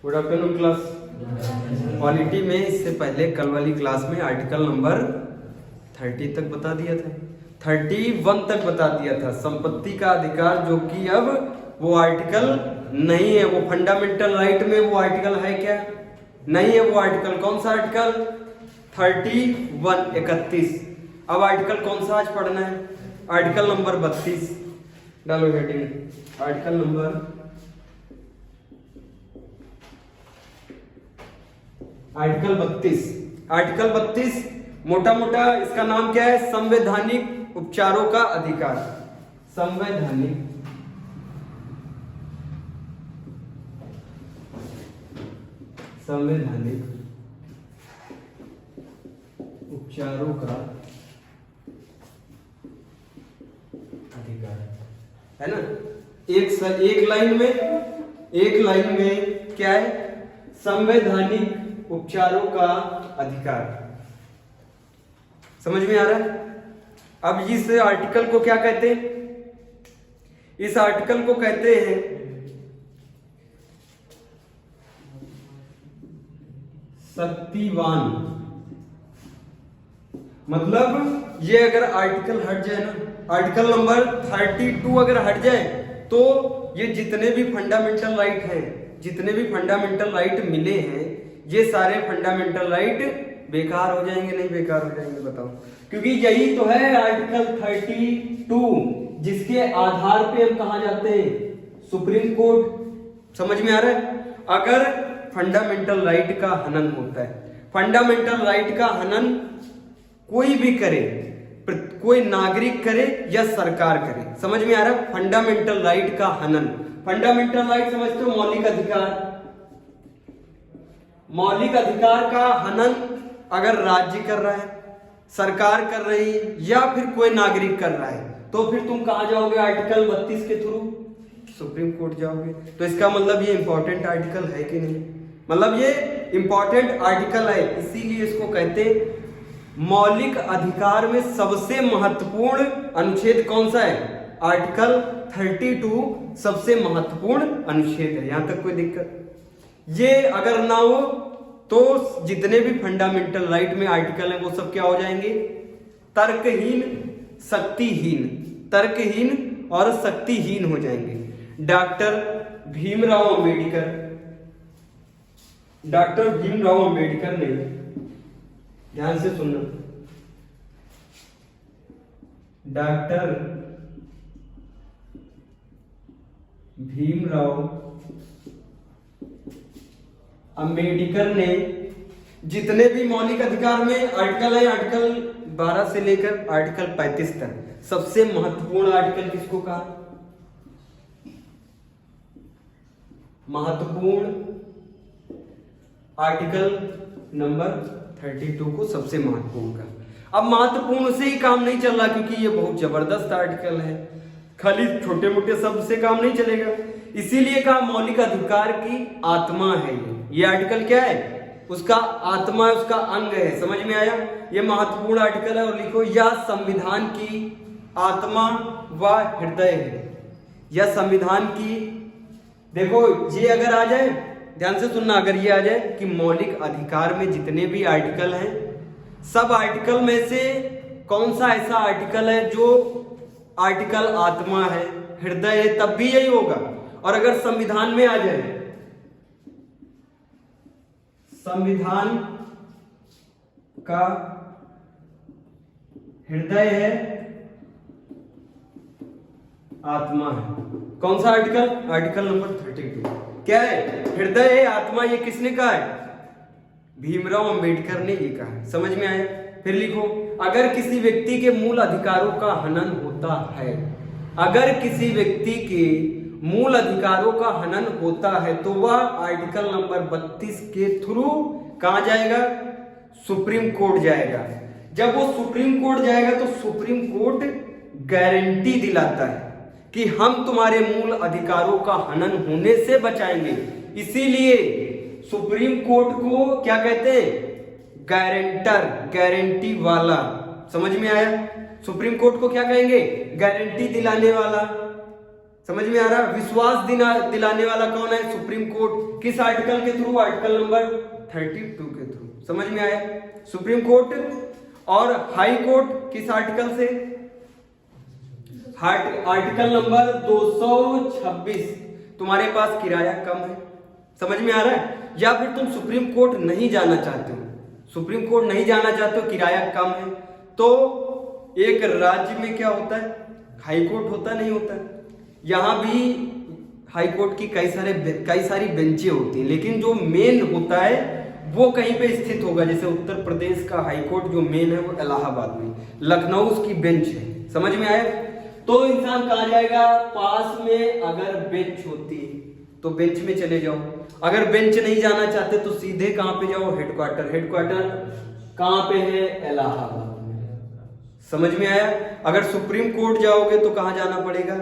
Good afternoon class. Polity में इससे पहले कल वाली क्लास में आर्टिकल नंबर 30 तक बता दिया था, 31 तक बता दिया था। संपत्ति का अधिकार, जो कि अब वो आर्टिकल नहीं है, वो फंडामेंटल राइट में वो आर्टिकल है क्या? नहीं है वो आर्टिकल। कौन सा आर्टिकल? 31 अब आर्टिकल कौन सा आज पढ़ना है? आर्टिकल नंबर 32 डालो हेडिंग। आर्टिकल नंबर आर्टिकल 32 मोटा मोटा इसका नाम क्या है? संवैधानिक उपचारों का अधिकार। संवैधानिक उपचारों का अधिकार है ना। एक लाइन में क्या है? संवैधानिक उपचारों का अधिकार। समझ में आ रहा है? अब इस आर्टिकल को क्या कहते हैं? इस आर्टिकल को कहते हैं शक्तिवान। मतलब ये अगर आर्टिकल हट जाए ना, आर्टिकल नंबर 32 अगर हट जाए तो ये जितने भी फंडामेंटल राइट हैं, जितने भी फंडामेंटल राइट मिले हैं, ये सारे फंडामेंटल राइट बेकार हो जाएंगे। नहीं बेकार हो जाएंगे? बताओ। क्योंकि यही तो है आर्टिकल 32 जिसके आधार पे हम कहा जाते हैं? Supreme court. समझ में आ रहा है? अगर फंडामेंटल राइट का हनन होता है, फंडामेंटल राइट का हनन कोई भी करे, कोई नागरिक करे या सरकार करे, समझ में आ रहा है? फंडामेंटल राइट का हनन। फंडामेंटल राइट समझते हो? मौलिक अधिकार। मौलिक अधिकार का हनन अगर राज्य कर रहा है, सरकार कर रही है या फिर कोई नागरिक कर रहा है, तो फिर तुम कहां जाओगे? आर्टिकल 32 के थ्रू सुप्रीम कोर्ट जाओगे। तो इसका मतलब ये इंपॉर्टेंट आर्टिकल है कि नहीं? मतलब ये इंपॉर्टेंट आर्टिकल है, इसीलिए इसको कहते मौलिक अधिकार में सबसे महत्वपूर्ण अनुच्छेद कौन सा है? आर्टिकल 32 सबसे महत्वपूर्ण अनुच्छेद है। यहां तक कोई दिक्कत? ये अगर ना हो तो जितने भी फंडामेंटल राइट में आर्टिकल है वो सब क्या हो जाएंगे? तर्कहीन, शक्तिहीन, तर्कहीन और शक्तिहीन हो जाएंगे। डॉक्टर भीमराव अंबेडकर ने, ध्यान से सुनना, डॉक्टर भीमराव अंबेडकर ने जितने भी मौलिक अधिकार में आर्टिकल है, आर्टिकल 12 से लेकर आर्टिकल 35 तक, सबसे महत्वपूर्ण आर्टिकल किसको कहा? महत्वपूर्ण आर्टिकल नंबर 32 को सबसे महत्वपूर्ण कहा। अब महत्वपूर्ण से ही काम नहीं चल रहा, क्योंकि ये बहुत जबरदस्त आर्टिकल है, खाली छोटे मोटे शब्द से काम नहीं चलेगा। इसीलिए कहा मौलिक अधिकार की आत्मा है ये आर्टिकल। क्या है? उसका आत्मा है, उसका अंग है। समझ में आया? ये महत्वपूर्ण आर्टिकल है। और लिखो, यह संविधान की आत्मा व हृदय है। यह संविधान की, देखो ये अगर आ जाए, ध्यान से सुनना, अगर ये आ जाए कि मौलिक अधिकार में जितने भी आर्टिकल हैं, सब आर्टिकल में से कौन सा ऐसा आर्टिकल है जो आर्टिकल आत्मा है, हृदय है, तब भी यही होगा। और अगर संविधान में आ जाए, संविधान का हृदय है, आत्मा है। कौन सा आर्टिकल? आर्टिकल नंबर 32 क्या है? हृदय है, आत्मा। ये किसने कहा है? भीमराव अंबेडकर ने ये कहा। समझ में आया? फिर लिखो, अगर किसी व्यक्ति के मूल अधिकारों का हनन होता है, अगर किसी व्यक्ति के मूल अधिकारों का हनन होता है तो वह आर्टिकल नंबर 32 के थ्रू कहां जाएगा? सुप्रीम कोर्ट जाएगा। जब वो सुप्रीम कोर्ट जाएगा तो सुप्रीम कोर्ट गारंटी दिलाता है कि हम तुम्हारे मूल अधिकारों का हनन होने से बचाएंगे। इसीलिए सुप्रीम कोर्ट को क्या कहते हैं? गारंटर, गारंटी वाला। समझ में आया? सुप्रीम कोर्ट को क्या कहेंगे? गारंटी दिलाने वाला। समझ में आ रहा है? विश्वास दिलाने वाला कौन है? Supreme court. किस आर्टिकल के थ्रू? आर्टिकल नंबर 32 के थ्रू। समझ में आया? सुप्रीम कोर्ट और हाई कोर्ट किस आर्टिकल से? Article number 226। तुम्हारे पास किराया कम है, समझ में आ रहा है? या फिर तुम सुप्रीम कोर्ट नहीं जाना चाहते हो, सुप्रीम कोर्ट नहीं जाना चाहते हो, किराया कम है, तो एक राज्य में क्या होता है? हाई कोर्ट होता नहीं होता? यहां भी हाई कोर्ट की कई सारी बेंचें होती हैं, लेकिन जो मेन होता है वो कहीं पे स्थित होगा। जैसे उत्तर प्रदेश का हाई कोर्ट जो मेन है वो इलाहाबाद में, लखनऊ उसकी बेंच है। समझ में आया? तो इंसान कहाँ जाएगा? पास में अगर बेंच होती तो बेंच में चले जाओ, अगर बेंच नहीं जाना चाहते तो सीधे कहां पे जाओ? हेडक्वार्टर। हेडक्वार्टर कहां पे है? इलाहाबाद में। समझ में आया? अगर सुप्रीम कोर्ट जाओगे तो कहां जाना पड़ेगा?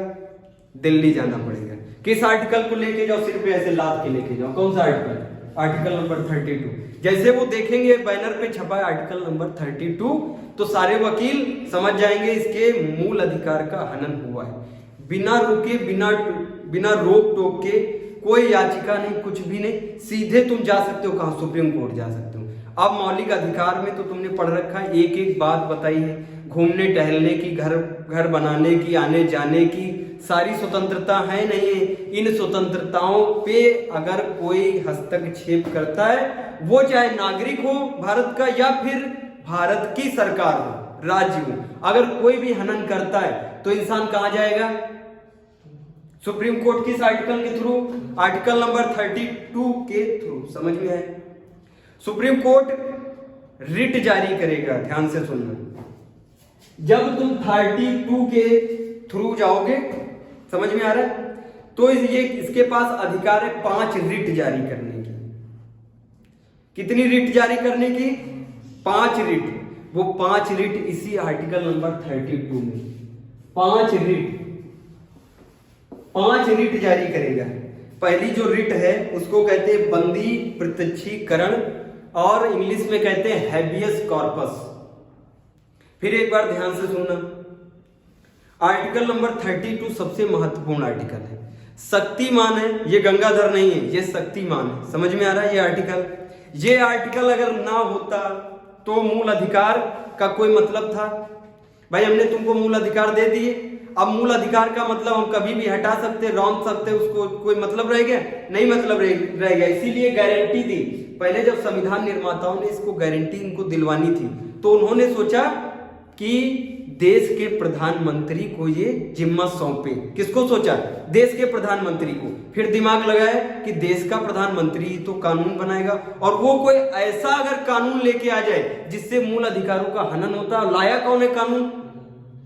दिल्ली जाना पड़ेगा। किस आर्टिकल को लेके जाओ? सिर्फ ऐसे लाद के लेके जाओ। कौन सा आर्टिकल? Article number 32। जैसे वो देखेंगे बैनर पे छपा है आर्टिकल नंबर 32, तो सारे वकील समझ जाएंगे इसके मूल अधिकार का हनन हुआ है। बिना रुके, बिना रोक टोक के, कोई याचिका नहीं, कुछ भी नहीं, सीधे तुम जा सकते हो। कहां? सुप्रीम कोर्ट जा सकते हो। अब मौलिक अधिकार में तो तुमने पढ़ रखा है, एक एक बात बताई है, घूमने टहलने की, घर बनाने की, आने जाने की सारी स्वतंत्रता है नहीं है। इन स्वतंत्रताओं पे अगर कोई हस्तक्षेप करता है, वो चाहे नागरिक हो भारत का या फिर भारत की सरकार हो, राज्य हो, अगर कोई भी हनन करता है तो इंसान कहां जाएगा? Supreme court. किस आर्टिकल के थ्रू? आर्टिकल नंबर 32 के थ्रू। समझ में आए? सुप्रीम कोर्ट रिट जारी करेगा, ध्यान से सुनना। जब तुम 32 के थ्रू जाओगे, समझ में आ रहा है? तो ये इसके पास अधिकार है 5 रिट जारी करने की। कितनी रिट जारी करने की? 5 रिट। वो 5 रिट इसी आर्टिकल नंबर 32 में 5 रिट जारी करेगा। पहली जो रिट है उसको कहते हैं बंदी प्रत्यक्षीकरण, और इंग्लिश में कहते हैं हैबियस कॉर्पस। फिर एक बार ध्यान से सुनना, आर्टिकल नंबर 32 सबसे महत्वपूर्ण आर्टिकल है, शक्तिमान है। ये गंगाधर नहीं है, ये शक्तिमान है। समझ में आ रहा है? ये आर्टिकल अगर ना होता तो मूल अधिकार का कोई मतलब था? भाई हमने तुमको मूल अधिकार दे दिए, अब मूल अधिकार का मतलब हम कभी भी हटा सकते, रौंद सकते, उसको कोई मतलब रह गया? नहीं मतलब रह गया। इसीलिए गारंटी दी। पहले जब संविधान निर्माताओं ने इसको गारंटी इनको दिलवानी थी, तो उन्होंने सोचा कि देश के प्रधानमंत्री को ये जिम्मा सौंपे। किसको सोचा? देश के प्रधानमंत्री को। फिर दिमाग लगाया कि देश का प्रधानमंत्री तो कानून बनाएगा, और वो कोई ऐसा अगर कानून लेके आ जाए जिससे मूल अधिकारों का हनन होता, लाया कौन है कानून?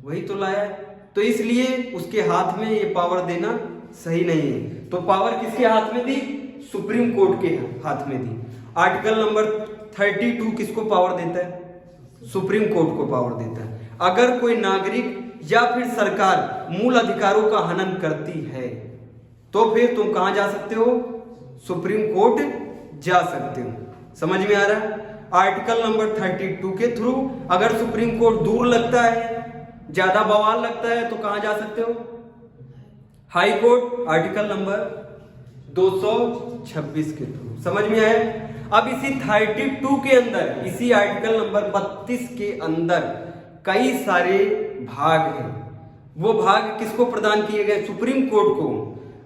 वही तो लाया है। तो इसलिए उसके हाथ में ये पावर देना सही नहीं है। तो पावर किसके हाथ में दी? सुप्रीम कोर्ट के हाथ में दी। आर्टिकल नंबर 32 किसको पावर देता है? सुप्रीम कोर्ट को पावर देता है। अगर कोई नागरिक या फिर सरकार मूल अधिकारों का हनन करती है तो फिर तुम कहां जा सकते हो? सुप्रीम कोर्ट जा सकते हो। समझ में आ रहा है? आर्टिकल नंबर 32 के थ्रू अगर सुप्रीम कोर्ट दूर लगता है, ज्यादा बवाल लगता है, तो कहां जा सकते हो? High court. आर्टिकल नंबर 226 के थ्रू। समझ में आया? अब इसी 32 के अंदर, इसी आर्टिकल नंबर 32 के अंदर कई सारे भाग हैं। वो भाग किसको प्रदान किए गए? सुप्रीम कोर्ट को।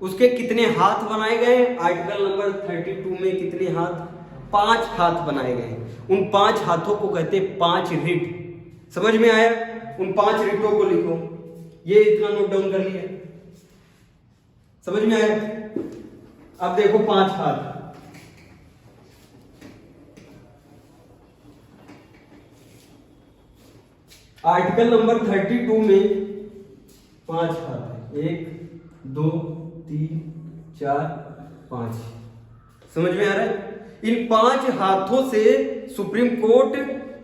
उसके कितने हाथ बनाए गए? आर्टिकल नंबर 32 में कितने हाथ? 5 हाथ बनाए गए। उन 5 हाथों को कहते हैं 5 रिट। समझ में आया? उन 5 रिटों को लिखो, ये इतना नोट डाउन कर लिया। समझ में आया? अब देखो 5 हाथ। आर्टिकल नंबर 32 में 5 हाथ है, 1 2 3 4 5। समझ में आ रहा है? इन 5 हाथों से सुप्रीम कोर्ट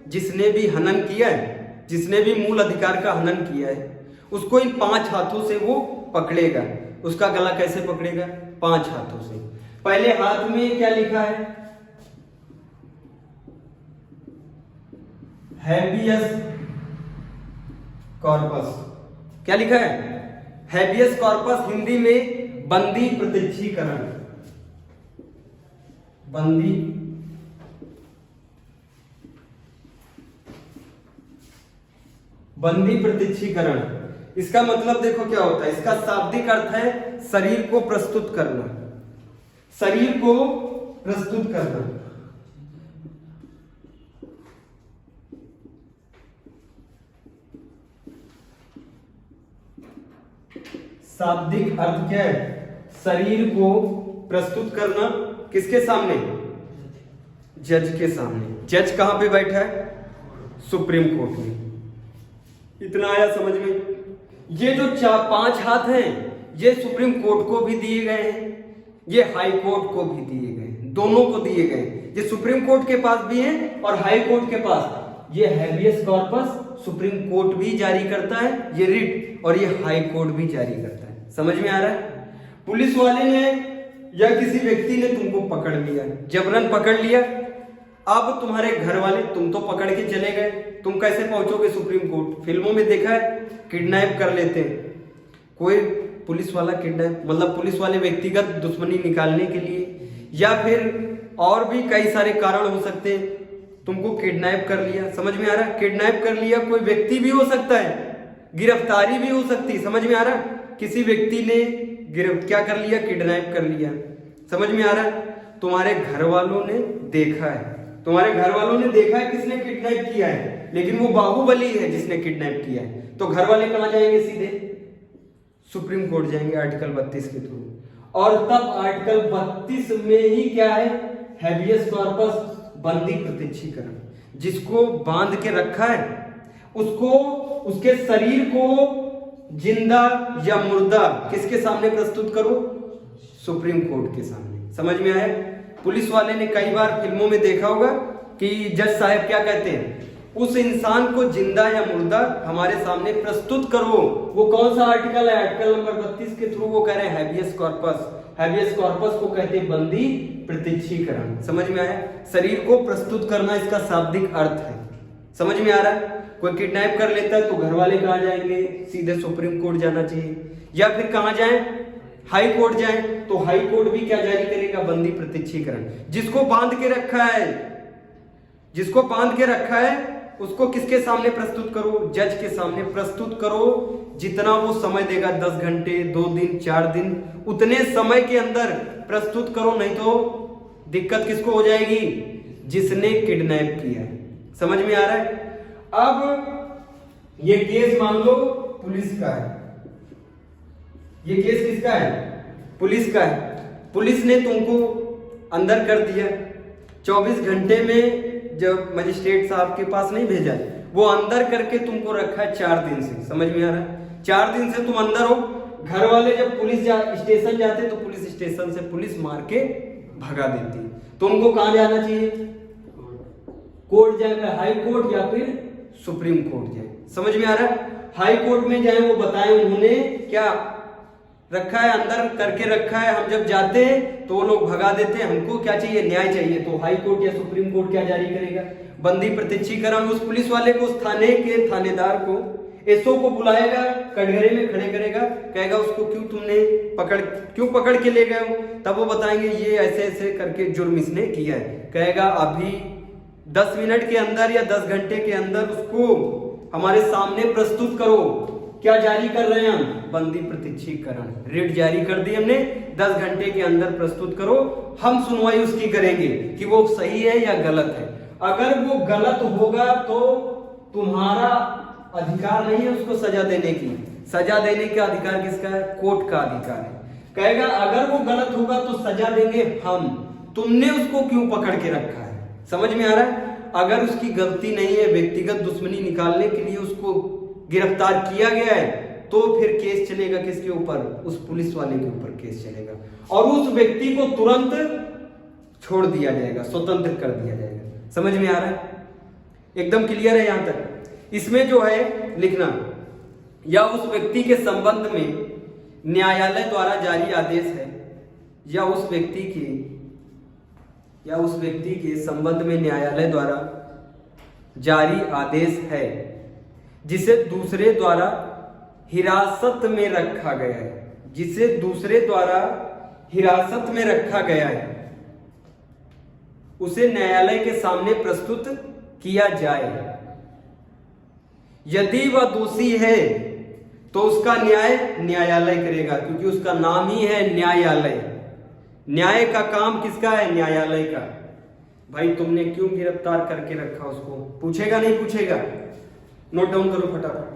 जिसने भी हनन किया है, जिसने भी मूल अधिकार का हनन किया है, उसको इन 5 हाथों से वो पकड़ेगा। उसका गला कैसे पकड़ेगा? 5 हाथों से। पहले हाथ में क्या लिखा है? Habeas corpus. क्या लिखा है? हैबियस कॉर्पस हिंदी में बंदी प्रत्यक्षीकरण, बंदी प्रत्यक्षीकरण। इसका मतलब देखो क्या होता है, इसका शाब्दिक अर्थ है शरीर को प्रस्तुत करना, शरीर को प्रस्तुत करना। शाब्दिक अर्थ क्या है, शरीर को प्रस्तुत करना। किसके सामने, जज के सामने। जज कहां पे बैठा है, सुप्रीम कोर्ट में। इतना आया समझ में। ये जो 5 हाथ हैं ये सुप्रीम कोर्ट को भी दिए गए हैं, ये हाई कोर्ट को भी दिए गए हैं, दोनों को दिए गए। ये सुप्रीम कोर्ट के पास भी है और हाई कोर्ट के पास। ये हैबियस कॉर्पस सुप्रीम कोर्ट भी जारी करता है, ये रिट, और ये हाई कोर्ट भी जारी करता है। समझ में आ रहा है। पुलिस वाले ने या किसी व्यक्ति ने तुमको पकड़ लिया, जबरन पकड़ लिया। अब तुम्हारे घर वाले, तुम तो पकड़ के चले गए, तुम कैसे पहुंचोगे सुप्रीम कोर्ट। फिल्मों में देखा है किडनैप कर लेते हैं, कोई पुलिस वाला किडनैप, मतलब पुलिस वाले व्यक्तिगत दुश्मनी निकालने के लिए, या फिर और भी कई सारे कारण हो सकते हैं। तुमको किडनैप कर लिया, समझ में आ रहा है। किडनैप कर लिया, कोई व्यक्ति भी हो सकता है, गिरफ्तारी भी हो सकती है। समझ में आ रहा है। किसी व्यक्ति ने क्या कर लिया, किडनैप कर लिया। समझ में आ रहा है। तुम्हारे घर वालों ने देखा है, तुम्हारे घर वालों ने देखा है किसने किडनैप किया है, लेकिन वो बाहुबली है जिसने किडनैप किया है। तो घर वाले कहां जाएंगे, सीधे सुप्रीम कोर्ट जाएंगे आर्टिकल 32 के थ्रू। और तब आर्टिकल 32 में ही क्या है, हैबियस कॉर्पस, बंदी प्रत्यक्षीकरण। जिसको बांध के रखा है उसको, उसके शरीर को जिंदा या मुर्दा किसके सामने प्रस्तुत करो, सुप्रीम कोर्ट के सामने। समझ में आया। पुलिस वाले ने कई बार फिल्मों में देखा होगा कि जज साहब क्या कहते हैं, उस इंसान को जिंदा या मुर्दा हमारे सामने प्रस्तुत करो। वो कौन सा आर्टिकल है, आर्टिकल नंबर 32 के थ्रू वो कह रहे हैं हैबियस कॉर्पस। हैबियस कॉर्पस को कहते हैं बंदी प्रत्यक्षीकरण। समझ में आया। शरीर को प्रस्तुत करना इसका शाब्दिक अर्थ है। समझ में आ रहा है। कोई किडनैप कर लेता है तो घर वाले कहां जाएंगे, सीधे सुप्रीम कोर्ट जाना चाहिए, या फिर कहां जाएं, हाई कोर्ट जाएं। तो हाई कोर्ट भी क्या जारी करेगा, बंदी प्रत्यक्षीकरण। जिसको बांध के रखा है, जिसको बांध के रखा है उसको किसके सामने प्रस्तुत करो, जज के सामने प्रस्तुत करो। जितना वो समय देगा, 10 घंटे, 2 दिन, 4 दिन, उतने समय के अंदर प्रस्तुत करो, नहीं तो दिक्कत किसको हो जाएगी, जिसने किडनैप किया है। समझ में आ रहा है। अब ये केस मान लो पुलिस का है, ये केस किसका है, पुलिस का है। पुलिस ने तुमको अंदर कर दिया, 24 घंटे में जब मजिस्ट्रेट साहब के पास नहीं भेजा, वो अंदर करके तुमको रखा है 4 दिन से। समझ में आ रहा है। 4 दिन से तुम अंदर हो। घर वाले जब पुलिस स्टेशन जाते तो पुलिस स्टेशन से पुलिस मार के भगा देती। तुमको कहां जाना चाहिए, कोर्ट जाएगा, हाई कोर्ट या फिर सुप्रीम कोर्ट जाए। समझ में आ रहा है। हाई कोर्ट में जाए, वो बताएं उन्होंने क्या रखा है, अंदर करके रखा है। हम जब जाते हैं तो वो लोग भगा देते हैं। हमको क्या चाहिए, न्याय चाहिए। तो हाई कोर्ट या सुप्रीम कोर्ट क्या जारी करेगा, बंदी प्रत्यक्षीकरण। उस पुलिस वाले को, उस थाने के थानेदार को, एसओ को बुलाएगा, कटघरे में खड़े करेगा, कहेगा उसको क्यों पकड़ के ले गए हो। तब वो बताएंगे ये ऐसे ऐसे करके जुर्म इसने किया है। कहेगा अभी 10 मिनट के अंदर या 10 घंटे के अंदर उसको हमारे सामने प्रस्तुत करो। क्या जारी कर रहे हैं हम, बंदी प्रत्यक्षीकरण, रिट जारी कर दी हमने, 10 घंटे के अंदर प्रस्तुत करो। हम सुनवाई उसकी करेंगे कि वो सही है या गलत है। अगर वो गलत होगा तो तुम्हारा अधिकार नहीं है उसको सजा देने की। सजा देने का अधिकार किसका है, कोर्ट का अधिकार है। कहेगा अगर वो गलत होगा तो सजा देंगे हम, तुमने उसको क्यों पकड़ के रखा है। समझ में आ रहा है। अगर उसकी गलती नहीं है, व्यक्तिगत दुश्मनी निकालने के लिए उसको गिरफ्तार किया गया है, तो फिर केस चलेगा किसके ऊपर, उस पुलिस वाले के ऊपर केस चलेगा, और उस व्यक्ति को तुरंत छोड़ दिया जाएगा, स्वतंत्र कर दिया जाएगा। समझ में आ रहा है, एकदम क्लियर है यहां तक। इसमें जो है लिखना, या उस व्यक्ति के संबंध में न्यायालय द्वारा जारी आदेश है, या उस व्यक्ति के संबंध में न्यायालय द्वारा जारी आदेश है जिसे दूसरे द्वारा हिरासत में रखा गया है, जिसे दूसरे द्वारा हिरासत में रखा गया है, उसे न्यायालय के सामने प्रस्तुत किया जाए। यदि वह दोषी है तो उसका न्याय न्यायालय करेगा, क्योंकि उसका नाम ही है न्यायालय। न्याय का काम किसका है? न्यायालय का। भाई तुमने क्यों गिरफ्तार करके रखा उसको? पूछेगा नहीं पूछेगा? नोट डाउन करो फटाफट।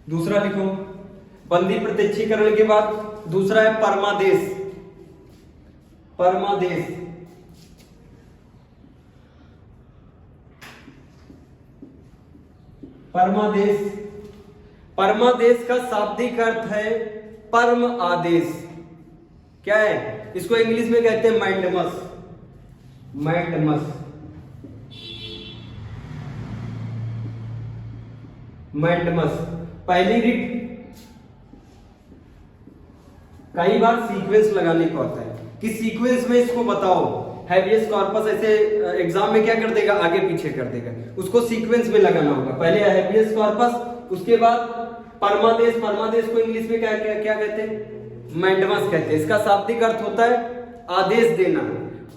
दूसरा लिखो, बंदी प्रत्यक्षीकरण के बाद दूसरा है परमादेश। परमादेश परमादेश परमादेश का शाब्दिक अर्थ है परम आदेश। क्या है? इसको इंग्लिश में कहते हैं मैंडमस। मैंडमस मैंडमस पहली रिट कई बार सीक्वेंस लगाने को आता है कि सीक्वेंस में इसको बताओ। हैबियस कॉर्पस ऐसे एग्जाम में क्या कर देगा? आगे पीछे कर देगा। उसको सीक्वेंस में लगाना होगा। पहले हैबियस कॉर्पस, उसके बाद परमादेश। परमादेश को इंग्लिश में क्या क्या क्या कहते हैं? मैंडमस कहते हैं। इसका शाब्दिक अर्थ होता है आदेश देना,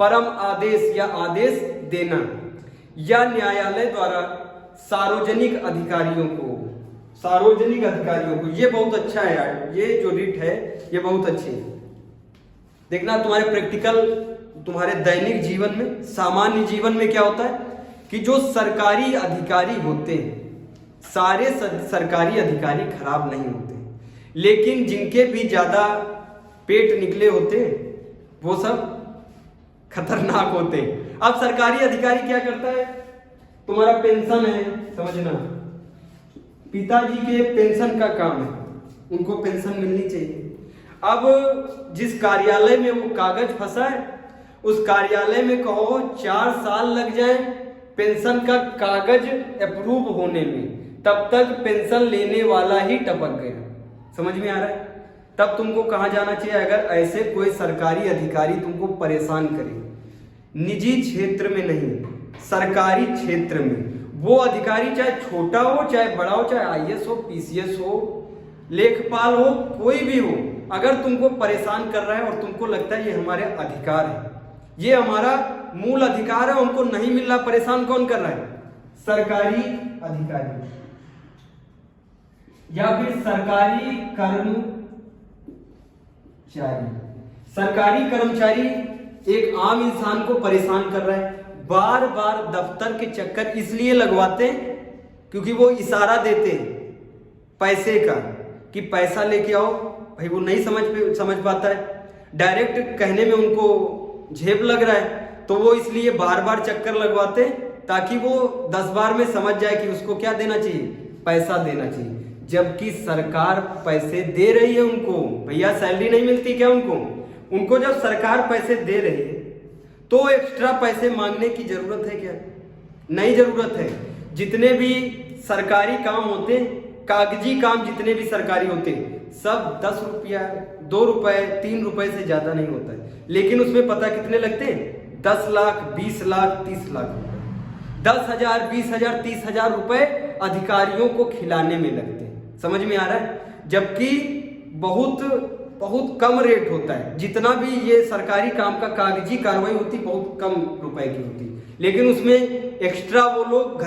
परम आदेश या आदेश देना, या न्यायालय द्वारा सार्वजनिक अधिकारियों को ये बहुत अच्छा है यार, ये जो रिट है ये बहुत अच्छी है। देखना तुम्हारे प्रैक्टिकल, तुम्हारे दैनिक जीवन में, सामान्य जीवन में क्या होता है कि जो सरकारी अधिकारी होते हैं, सारे सरकारी अधिकारी खराब नहीं होते, लेकिन जिनके भी ज्यादा पेट निकले होते वो सब खतरनाक होते हैं। अब सरकारी अधिकारी क्या करता है? तुम्हारा पेंशन है, समझना, पिताजी के पेंशन का काम है, उनको पेंशन मिलनी चाहिए। अब जिस कार्यालय में वो कागज फंसा है, उस कार्यालय में कहो 4 साल लग जाए पेंशन का कागज अप्रूव होने में, तब तक पेंशन लेने वाला ही टपक गया। समझ में आ रहा है? तब तुमको कहाँ जाना चाहिए अगर ऐसे कोई सरकारी अधिकारी तुमको परेशान करे? निजी क्षेत्र में नहीं, सरकारी क्षेत्र में। वो अधिकारी चाहे छोटा हो चाहे बड़ा हो, चाहे आईएएस हो, पीसीएस हो, लेखपाल हो, कोई भी हो, अगर तुमको परेशान कर रहा है और तुमको लगता है ये हमारे अधिकार है, ये हमारा मूल अधिकार है, उनको नहीं मिल रहा, परेशान कौन कर रहा है? सरकारी अधिकारी या फिर सरकारी कर्मचारी एक आम इंसान को परेशान कर रहा है। बार बार दफ्तर के चक्कर इसलिए लगवाते हैं क्योंकि वो इशारा देते हैं पैसे का कि पैसा लेके आओ। भाई वो नहीं समझ पाता है, डायरेक्ट कहने में उनको झेप लग रहा है, तो वो इसलिए बार बार चक्कर लगवाते हैं ताकि वो 10 बार में समझ जाए कि उसको क्या देना चाहिए? पैसा देना चाहिए। जबकि सरकार पैसे दे रही है उनको। भैया सैलरी नहीं मिलती क्या उनको जब सरकार पैसे दे रही है तो एक्स्ट्रा पैसे मांगने की जरूरत है क्या? नहीं जरूरत है। जितने भी सरकारी काम होते हैं, कागजी काम जितने भी सरकारी होते हैं, सब 10 रुपया, 2 रुपए, 3 रुपए से ज्यादा नहीं होता है, लेकिन उसमें पता कितने लगते हैं? 10 लाख, 20 लाख, 30 लाख रुपए। 10,000, 20,000, 30,000 रुपए अधिकारियों को खिलाने में लगते हैं। समझ में आ रहा है? जबकि बहुत कम रेट होता है। जितना भी ये सरकारी काम का कागजी कार्रवाई होती बहुत कम रुपए की होती, लेकिन उसमें एक्स्ट्रा वो लोग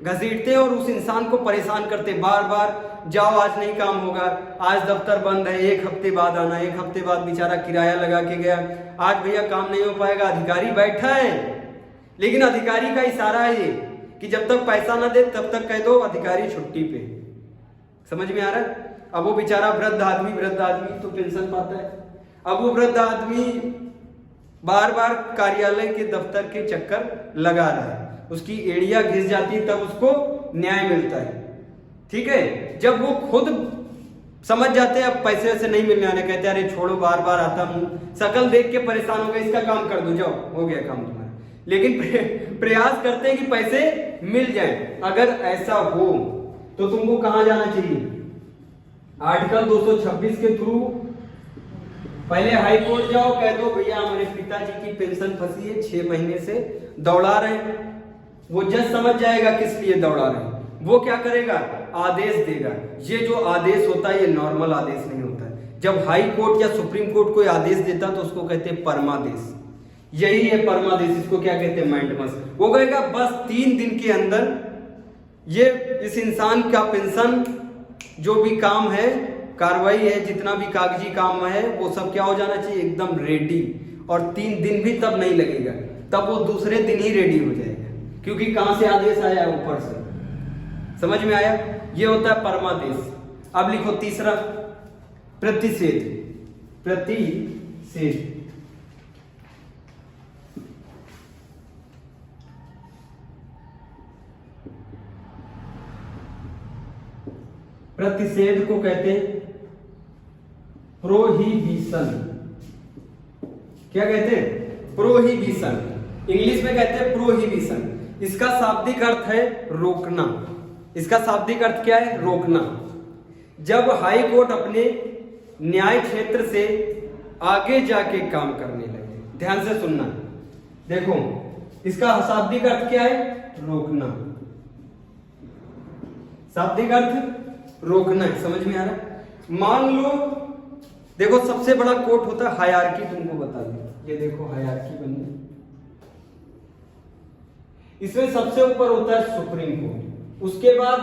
घसीटते और उस इंसान को परेशान करते, बार बार जाओ आज नहीं काम होगा, आज दफ्तर बंद है, 1 हफ्ते बाद आना। 1 हफ्ते बाद बेचारा किराया लगा के गया, आज भैया काम नहीं हो पाएगा। अधिकारी बैठा है, लेकिन अधिकारी का इशारा है ये कि जब तक पैसा ना दे तब तक कह दो अधिकारी छुट्टी पे। समझ में आ रहा है? अब वो बेचारा वृद्ध आदमी तो पेंशन पाता है। अब वो वृद्ध आदमी बार बार कार्यालय के दफ्तर के चक्कर लगा रहा है, उसकी एड़ियां घिस जाती है, तब उसको न्याय मिलता है। ठीक है? जब वो खुद समझ जाते हैं अब पैसे वैसे नहीं मिलने वाले, कहते हैं अरे छोड़ो, बार बार आता हूं, शकल देख के परेशान हो गए, इसका काम कर दो, जाओ हो गया काम तुम्हारा। लेकिन प्रयास करते हैं कि पैसे मिल जाए। अगर ऐसा हो तो तुमको कहां जाना चाहिए? आर्टिकल 226 के थ्रू पहले हाई कोर्ट जाओ, कह दो भैया हमारे पिताजी की पेंशन फंसी है, 6 महीने से दौड़ा रहे हैं। वो जज समझ जाएगा किस लिए दौड़ा रहे हैं। वो क्या करेगा, आदेश देगा। ये जो आदेश होता है ये नॉर्मल आदेश नहीं होता है। जब हाई कोर्ट या सुप्रीम कोर्ट कोई आदेश देता तो उसको कहते हैं परमादेश। यही है परमादेश, इसको क्या कहते हैं, मैंडमस। वो कहेगा बस 3 दिन के अंदर ये इस इंसान का पेंशन जो भी काम है, कार्रवाई है, जितना भी कागजी काम है वो सब क्या हो जाना चाहिए, एकदम रेडी। और 3 दिन भी तब नहीं लगेगा, तब वो दूसरे दिन ही रेडी हो जाएगा, क्योंकि कहां से आदेश आया, ऊपर से। समझ में आया, ये होता है परमादेश। अब लिखो तीसरा, प्रतिषेध। प्रतिषेध प्रतिषेध को कहते हैं प्रोहिबिशन। क्या कहते हैं, प्रोहिबिशन। इंग्लिश में कहते हैं प्रोहिबिशन। इसका शाब्दिक अर्थ है रोकना। इसका शाब्दिक अर्थ क्या है, रोकना। जब हाई कोर्ट अपने न्याय क्षेत्र से आगे जाके काम करने लगे, ध्यान से सुनना, देखो इसका शाब्दिक अर्थ क्या है, रोकना। शाब्दिक अर्थ रोकना है, समझ में आ रहा है। मान लो देखो सबसे बड़ा कोर्ट होता है हायरार्की, तुमको बता दूं, ये देखो हायरार्की बनी, इसमें सबसे ऊपर होता है सुप्रीम कोर्ट, उसके बाद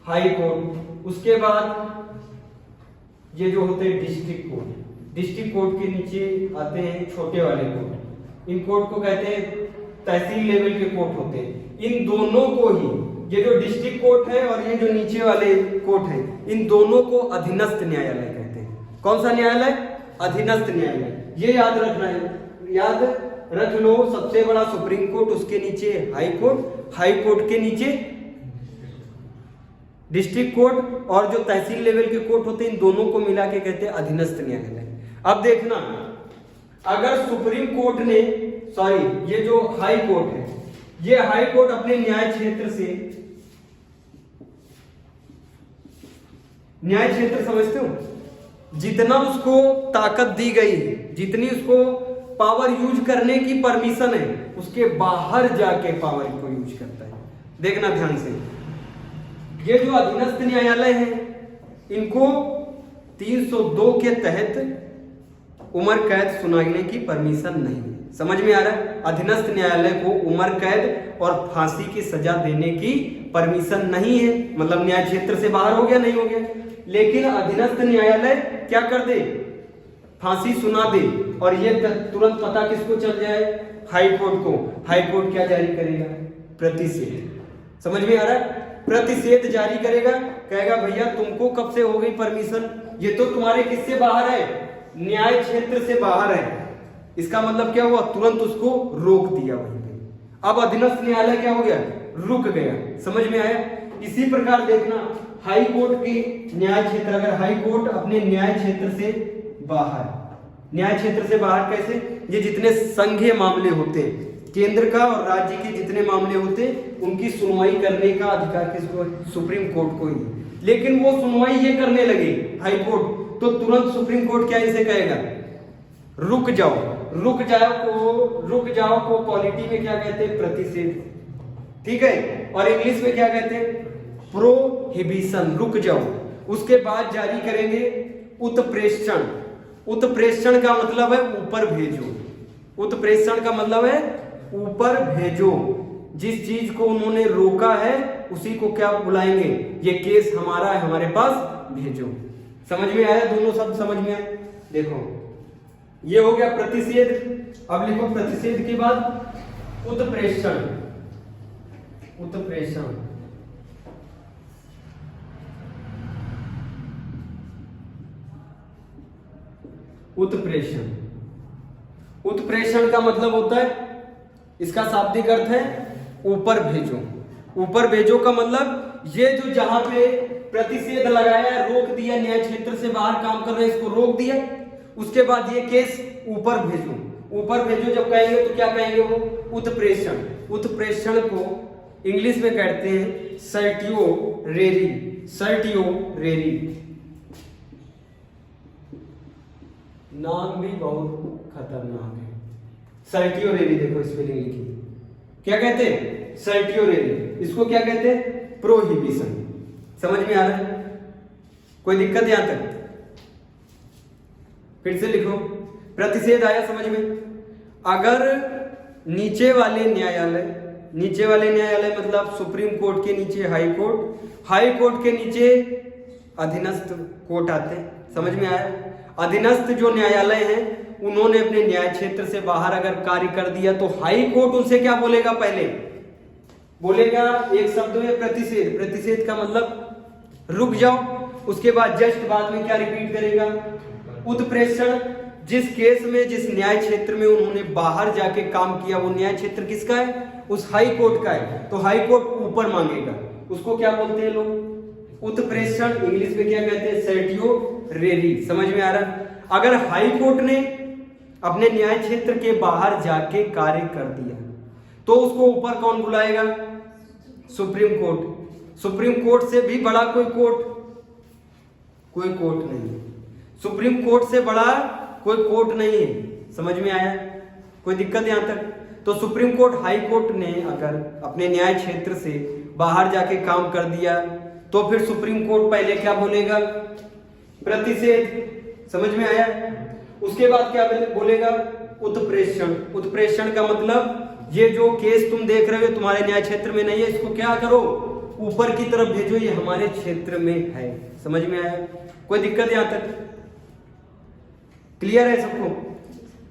हाई कोर्ट, उसके बाद ये जो होते हैं डिस्ट्रिक्ट कोर्ट। डिस्ट्रिक्ट कोर्ट के नीचे आते हैं छोटे वाले कोर्ट। इन कोर्ट को कहते हैं तहसील लेवल के कोर्ट होते हैं। इन दोनों को ही, ये जो डिस्ट्रिक्ट कोर्ट है और ये जो नीचे वाले कोर्ट है, इन दोनों को अधीनस्थ न्यायालय कहते हैं। कौन सा न्यायालय, अधीनस्थ न्यायालय। ये याद रखना है, याद रख लो, सबसे बड़ा सुप्रीम कोर्ट, उसके नीचे हाई कोर्ट, हाई कोर्ट के नीचे डिस्ट्रिक्ट कोर्ट, और जो तहसील लेवल के कोर्ट होते हैं इन दोनों को मिला के कहते हैं अधीनस्थ न्यायालय। अब देखना, अगर सुप्रीम कोर्ट ने, सॉरी ये जो हाई कोर्ट है, ये हाई कोर्ट अपने न्याय क्षेत्र से, न्याय क्षेत्र समझते हो, जितना उसको ताकत दी गई है, जितनी उसको पावर यूज करने की परमिशन है, उसके बाहर जाके पावर को यूज करता है। देखना ध्यान से, ये जो अधीनस्थ न्यायालय है इनको 302 के तहत उम्र कैद सुनाने की परमिशन नहीं है। समझ में आ रहा है, अधीनस्थ न्यायालय को उम्र कैद और फांसी की सजा देने की परमिशन नहीं है। मतलब न्याय क्षेत्र से बाहर हो गया, नहीं हो गया, लेकिन अधीनस्थ न्यायालय क्या कर दे, फांसी सुना दे, और ये तुरंत पता किसको चल जाए, हाई कोर्ट को। हाई कोर्ट क्या जारी करेगा, प्रतिषेध। समझ में आ रहा है, प्रतिषेध जारी करेगा, कहेगा भैया तुमको कब से हो गई परमिशन, ये तो तुम्हारे किससे बाहर है, न्याय क्षेत्र से बाहर है। इसका मतलब क्या हुआ, तुरंत उसको रोक दिया वहीं पे। अब अधीनस्थ न्यायालय क्या हो गया, रुक गया। समझ में आया। इसी प्रकार देखना, हाई कोर्ट के न्याय क्षेत्र, अगर हाई कोर्ट अपने न्याय क्षेत्र से बाहर, न्याय क्षेत्र से बाहर कैसे, ये जितने संघीय मामले होते हैं, केंद्र का और राज्य के जितने मामले होते हैं, उनकी सुनवाई करने का अधिकार किसको, सुप्रीम कोर्ट को ही। लेकिन वो सुनवाई ये करने लगे हाई कोर्ट, तो तुरंत सुप्रीम कोर्ट क्या इसे कहेगा, रुक जाओ। रुक जाओ को पॉलिटी में क्या कहते हैं, प्रतिषेध, ठीक है। और इंग्लिश में क्या कहते हैं, प्रोहिबिशन, रुक जाओ। उसके बाद जारी करेंगे उत्प्रेषण। उत्प्रेषण का मतलब है ऊपर भेजो। उत्प्रेषण का मतलब है ऊपर भेजो। जिस चीज को उन्होंने रोका है उसी को क्या बुलाएंगे, ये केस हमारा है, हमारे पास भेजो। समझ में आया, दोनों शब्द समझ में आए। देखो ये हो गया प्रतिषेध। अब लिखो प्रतिषेध के बाद उत्प्रेषण। उत्प्रेषण उत्प्रेषण उत्प्रेषण का मतलब होता है, इसका शाब्दिक अर्थ है ऊपर भेजो। ऊपर भेजो का मतलब ये जो जहां पे प्रतिषेध लगाया, रोक दिया, न्याय क्षेत्र से बाहर काम कर रहे हैं इसको रोक दिया, उसके बाद ये केस ऊपर भेजो। ऊपर भेजो जब कहेंगे तो क्या कहेंगे, वो उत्प्रेषण। उत्प्रेषण को इंग्लिश में कहते हैं सर्टियोरेरी। सर्टियोरेरी नाम भी बहुत खतरनाक है। सर्टियोरेरी देखो स्पेलिंग लिखी, क्या कहते हैं, सर्टियोरेरी। इसको क्या कहते हैं? प्रोहिबिशन। समझ में आ रहा है? कोई दिक्कत यहां तक? फिर से लिखो, प्रतिषेध आया समझ में? अगर नीचे वाले न्यायालय मतलब सुप्रीम कोर्ट के नीचे हाई कोर्ट के नीचे अधीनस्थ कोर्ट आते हैं। समझ में आया? अधीनस्थ जो न्यायालय हैं उन्होंने अपने न्याय क्षेत्र से बाहर अगर कार्य कर दिया तो हाई कोर्ट उनसे क्या बोलेगा? पहले बोलेगा एक शब्द में प्रतिषेध। प्रतिषेध का मतलब रुक जाओ। उसके बाद जस्ट बाद में क्या रिपीट करेगा? उत्प्रेषण। जिस केस में जिस न्याय क्षेत्र में उन्होंने बाहर जाके काम किया वो न्याय क्षेत्र किसका है? उस हाई कोर्ट का है। तो हाई कोर्ट ऊपर मांगेगा, उसको क्या बोलते हैं लोग? उत्प्रेषण। इंग्लिश में क्या कहते हैं? सर्टियोरेरी। समझ में आ रहा? अगर हाई कोर्ट ने अपने न्याय क्षेत्र के बाहर जाके कार्य कर दिया तो उसको ऊपर कौन बुलाएगा? Supreme Court. सुप्रीम कोर्ट से भी बड़ा कोई कोर्ट नहीं है। सुप्रीम कोर्ट से बड़ा कोई कोर्ट नहीं है। समझ में आया? कोई दिक्कत यहां तक? तो सुप्रीम कोर्ट हाई कोर्ट ने अगर अपने न्याय क्षेत्र से बाहर जाके काम कर दिया तो फिर सुप्रीम कोर्ट पहले क्या बोलेगा? प्रतिषेध। समझ में आया? उसके बाद क्या बोलेगा? उत्प्रेषण। उत्प्रेषण का मतलब ये जो केस तुम देख रहे हो तुम्हारे न्याय क्षेत्र में नहीं है, इसको क्या करो? ऊपर की तरफ भेजो, ये हमारे क्षेत्र में है। समझ में आया? कोई दिक्कत यहां तक? क्लियर है सबको?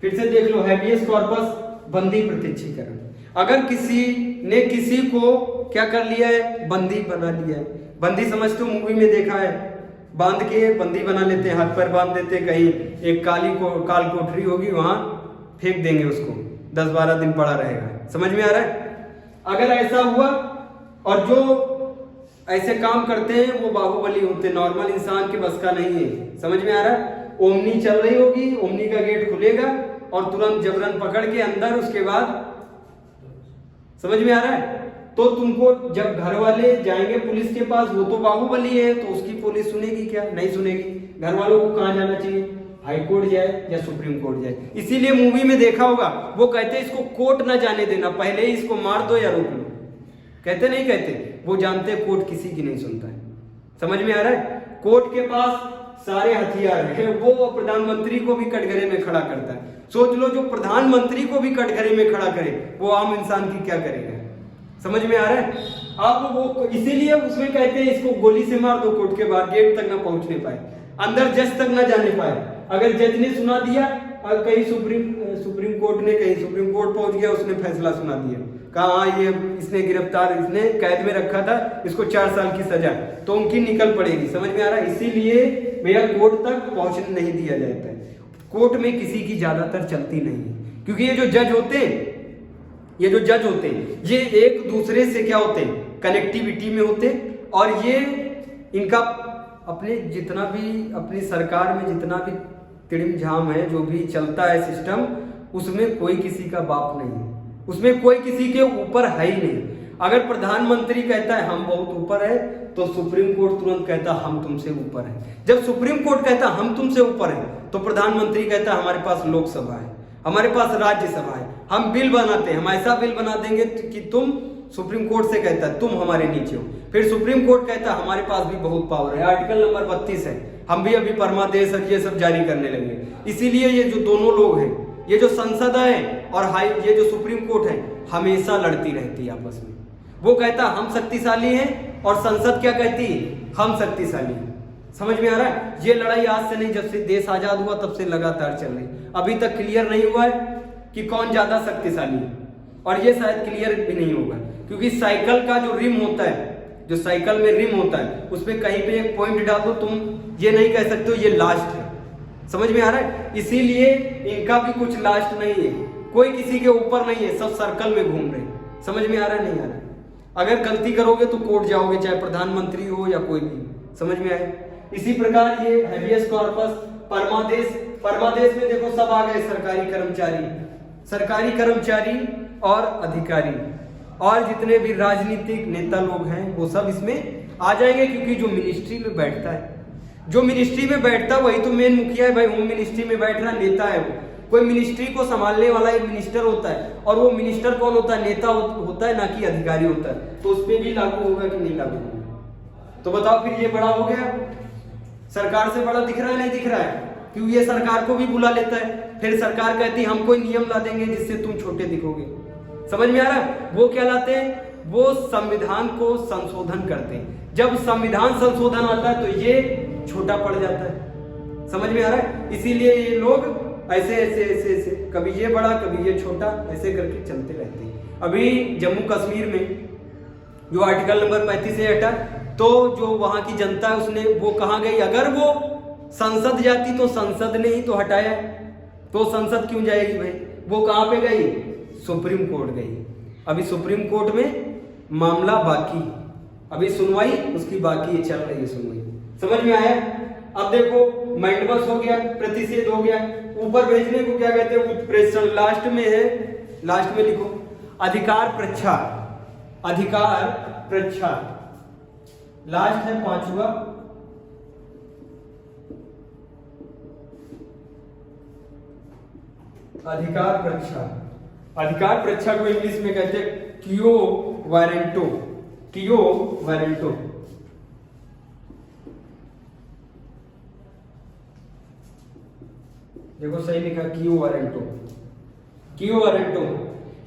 फिर से देख लो, हैबियस कॉर्पस बंदी प्रत्यक्षीकरण। अगर किसी ने किसी को क्या कर लिया है? बंदी बना लिया है। बंदी समझते हो? मूवी में देखा है, बांध के बंदी बना लेते हैं, हाथ पैर बांध देते हैं, कहीं एक काल कोठरी होगी वहां फेंक देंगे उसको, 10-12 दिन पड़ा रहेगा। समझ में आ रहा है? अगर ऐसा हुआ और जो ऐसे काम करते हैं वो बाहुबली होते, नॉर्मल इंसान के बस का नहीं है। समझ में आ रहा है? ओमनी चल रही होगी, ओमनी का गेट खुलेगा और तुरंत जबरन पकड़ के अंदर, उसके बाद समझ में आ रहा है? तो तुमको जब घर वाले जाएंगे पुलिस के पास, वो तो बाहुबली है तो उसकी पुलिस सुनेगी क्या? नहीं सुनेगी। घर वालों को कहां जाना चाहिए? हाई कोर्ट जाए या सुप्रीम कोर्ट जाए। इसीलिए मूवी में देखा होगा वो कहते हैं इसको कोर्ट ना जाने देना, पहले ही इसको मार दो या रोक लो। कहते नहीं कहते? वो जानते हैं कोर्ट किसी की नहीं सुनता है। समझ में आ रहा है? कोर्ट के पास सारे हथियार हैं, वो प्रधानमंत्री को भी कटघरे में खड़ा करता है। सोच लो, जो प्रधानमंत्री को भी कटघरे में खड़ा करे वो आम इंसान की क्या करेगा? समझ में आ रहा है? आप वो इसीलिए उसमें कहते हैं इसको गोली से मार दो, कोर्ट के बाहर गेट तक ना पहुंचने पाए, अंदर जज तक ना जाने पाए। अगर जज ने सुना दिया और कहीं सुप्रीम कोर्ट ने, कहीं सुप्रीम कोर्ट पहुंच गया, उसने फैसला सुना दिया, कहा ये इसने गिरफ्तार, इसने कैद में रखा था, इसको 4 साल की सजा, तो उनकी निकल पड़ेगी। समझ में आ रहा है? इसीलिए भैया कोर्ट तक पहुंचने नहीं दिया जाता है। कोर्ट में किसी की ज्यादातर चलती नहीं है, क्योंकि ये जो जज होते हैं ये एक दूसरे से क्या होते हैं? कनेक्टिविटी में होते हैं। और ये इनका अपने जितना भी अपनी सरकार में जितना भी तिड़िम झाम है, जो भी चलता है सिस्टम, उसमें कोई किसी का बाप नहीं है, उसमें कोई किसी के ऊपर है ही नहीं। अगर प्रधानमंत्री कहता है हम बहुत ऊपर है तो सुप्रीम कोर्ट तुरंत कहता हम तुमसे ऊपर है। जब सुप्रीम कोर्ट कहता हम तुमसे ऊपर है तो प्रधानमंत्री कहता हमारे पास लोकसभा है, हमारे पास राज्यसभा है, हम बिल बनाते हैं, हम ऐसा बिल बना देंगे कि तुम, सुप्रीम कोर्ट से कहता है तुम हमारे नीचे हो। फिर सुप्रीम कोर्ट कहता है हमारे पास भी बहुत पावर है, आर्टिकल नंबर 32 है, हम भी अभी परमादेश और ये सब जारी करने लगे। इसीलिए ये जो दोनों लोग हैं, ये जो संसद है और ये जो सुप्रीम कोर्ट है, हमेशा लड़ती रहती है आपस में। वो कहता हम शक्तिशाली हैं और संसद क्या कहती है? हम शक्तिशाली हैं। समझ में आ रहा है? ये लड़ाई आज से नहीं, जब से देश आजाद हुआ तब से लगातार चल रही। अभी तक क्लियर नहीं हुआ है कि कौन ज्यादा शक्तिशाली है, और ये शायद क्लियर भी नहीं होगा, क्योंकि साइकिल का जो रिम होता है, जो साइकिल में रिम होता है, उसमें कहीं पे एक पॉइंट डाल दो, तुम ये नहीं कह सकते हो ये लास्ट है। समझ में आ रहा है? इसीलिए इनका भी कुछ लास्ट नहीं है, कोई किसी के ऊपर नहीं है, सब सर्कल में घूम रहे हैं। समझ में आ रहा है? नहीं आ रहा है? अगर गलती करोगे तो कोर्ट जाओगे, चाहे प्रधानमंत्री हो या कोई भी। समझ में आए? इसी प्रकार ये हैबियस कॉर्पस, परमादेश में देखो सब आ गए, सरकारी कर्मचारी और अधिकारी, और जितने भी राजनीतिक नेता लोग हैं वो सब इसमें आ जाएंगे, क्योंकि जो मिनिस्ट्री में बैठता है, वही तो मेन मुखिया है भाई। होम मिनिस्ट्री में बैठ रहा नेता है वो, कोई मिनिस्ट्री को संभालने वाला एक मिनिस्टर होता है, और वो मिनिस्टर कौन होता है? नेता होता है, ना कि अधिकारी होता है। तो उस पर भी लागू होगा कि नहीं लागू होगा? तो बताओ फिर ये बड़ा हो गया, सरकार से बड़ा दिख रहा है नहीं दिख रहा है? क्यों ये सरकार को भी बुला लेता है, फिर सरकार कहती है हम कोई नियम ला देंगे जिससे तुम छोटे दिखोगे। समझ में आ रहा है? वो क्या लाते हैं? वो संविधान को संशोधन करते हैं। जब संविधान संशोधन आता है तो ये छोटा पड़ जाता है। समझ में आ रहा है? इसीलिए ये लोग ऐसे ऐसे ऐसे ऐसे, कभी ये बड़ा कभी ये छोटा, ऐसे करके चलते रहते हैं। अभी जम्मू कश्मीर में जो आर्टिकल नंबर 35 से हटा, तो जो वहां की जनता है उसने वो कहाँ गई? अगर वो संसद जाती तो संसद ने ही तो हटाया, तो संसद क्यों जाएगी भाई? वो कहाँ पे गई? सुप्रीम कोर्ट गई। अभी सुप्रीम कोर्ट में मामला बाकी, अभी सुनवाई उसकी बाकी है, चल रही है सुनवाई। समझ में आया? अब देखो मैंडमस हो गया, प्रतिषेध हो गया, ऊपर भेजने को क्या कहते हैं? उत्प्रेषण। लास्ट में है, लास्ट में लिखो अधिकार प्रच्छा, अधिकार प्रच्छा। लास्ट है 5वां, अधिकार प्रच्छा। अधिकार प्रच्छा को इंग्लिश में कहते हैं क्यो वारंटो, क्यो वारंटो। देखो सही लिखा, क्यो वारंटो, क्यो वारंटो।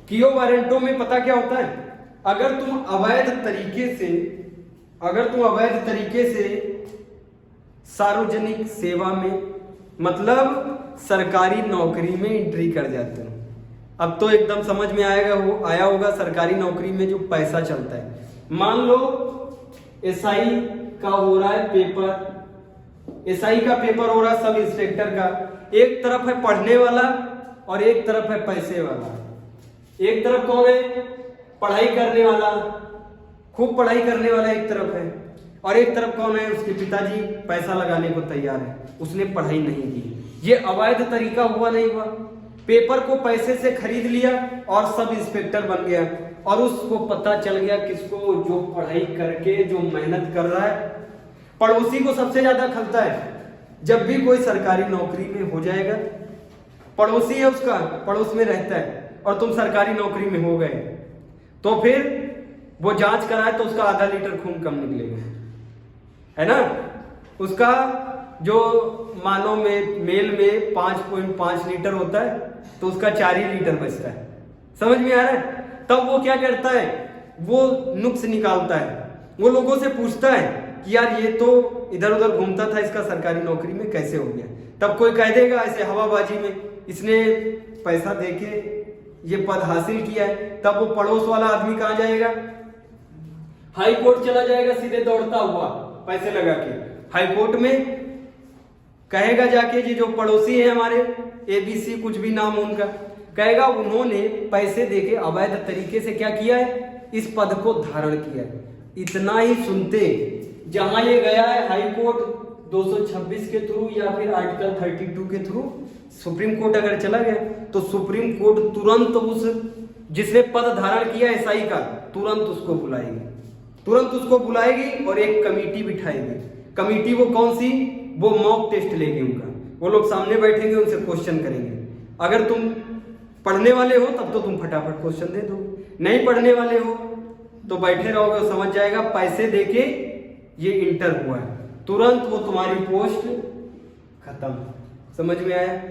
क्यो वारंटो में पता क्या होता है? अगर तुम अवैध तरीके से सार्वजनिक सेवा में, मतलब सरकारी नौकरी में एंट्री कर जाते हो। अब तो एकदम समझ में आया होगा सरकारी नौकरी में जो पैसा चलता है। मान लो एसआई का हो रहा है पेपर, एसआई का पेपर हो रहा है सब इंस्पेक्टर का। एक तरफ है पढ़ने वाला और एक तरफ है पैसे वाला। एक तरफ कौन है? पढ़ाई करने वाला, खूब पढ़ाई करने वाला एक तरफ है, और एक तरफ कौन है? उसके पिताजी पैसा लगाने को तैयार है, उसने पढ़ाई नहीं की। ये अवैध तरीका हुआ नहीं हुआ? पेपर को पैसे से खरीद लिया और सब इंस्पेक्टर बन गया, और उसको पता चल गया किसको? जो पढ़ाई करके जो मेहनत कर रहा है, पड़ोसी को सबसे ज्यादा खलता है। जब भी कोई सरकारी नौकरी में हो जाएगा, पड़ोसी है उसका, पड़ोस में रहता है, और तुम सरकारी नौकरी में हो गए, तो फिर वो जांच कराए तो उसका आधा लीटर खून कम निकलेगा, है ना? उसका जो मानो में मेल में 5.5 लीटर होता है, तो उसका 4 ही लीटर बचता है। समझ में आ रहा है? तब वो क्या करता है? वो नुक्स निकालता है, वो लोगों से पूछता है कि यार ये तो इधर उधर घूमता था, इसका सरकारी नौकरी में कैसे हो गया? तब कोई कह देगा ऐसे हवाबाजी में इसने पैसा देके ये पद हासिल किया है। तब वो पड़ोस वाला आदमी कहाँ जाएगा? हाई कोर्ट चला जाएगा, सीधे दौड़ता हुआ पैसे लगा के हाई कोर्ट में कहेगा जाके, ये जो पड़ोसी है हमारे एबीसी कुछ भी नाम उनका, कहेगा उन्होंने पैसे देके अवैध तरीके से क्या किया है? इस पद को धारण किया है। इतना ही सुनते जहां ये गया है हाई कोर्ट 226 के थ्रू या फिर आर्टिकल 32 के थ्रू, सुप्रीम कोर्ट अगर चला गया तो सुप्रीम कोर्ट तुरंत उस जिसने पद धारण किया एसआई का तुरंत उसको बुलाएगी और एक कमेटी बिठाएगी। कमेटी वो कौन सी? वो मॉक टेस्ट लेगी उनका, वो लोग सामने बैठेंगे, उनसे क्वेश्चन करेंगे। अगर तुम पढ़ने वाले हो तब तो तुम फटाफट क्वेश्चन दे दो, नहीं पढ़ने वाले हो तो बैठे रहोगे, समझ जाएगा पैसे देके ये इंटर हुआ है, तुरंत वो तुम्हारी पोस्ट खत्म। समझ में आया?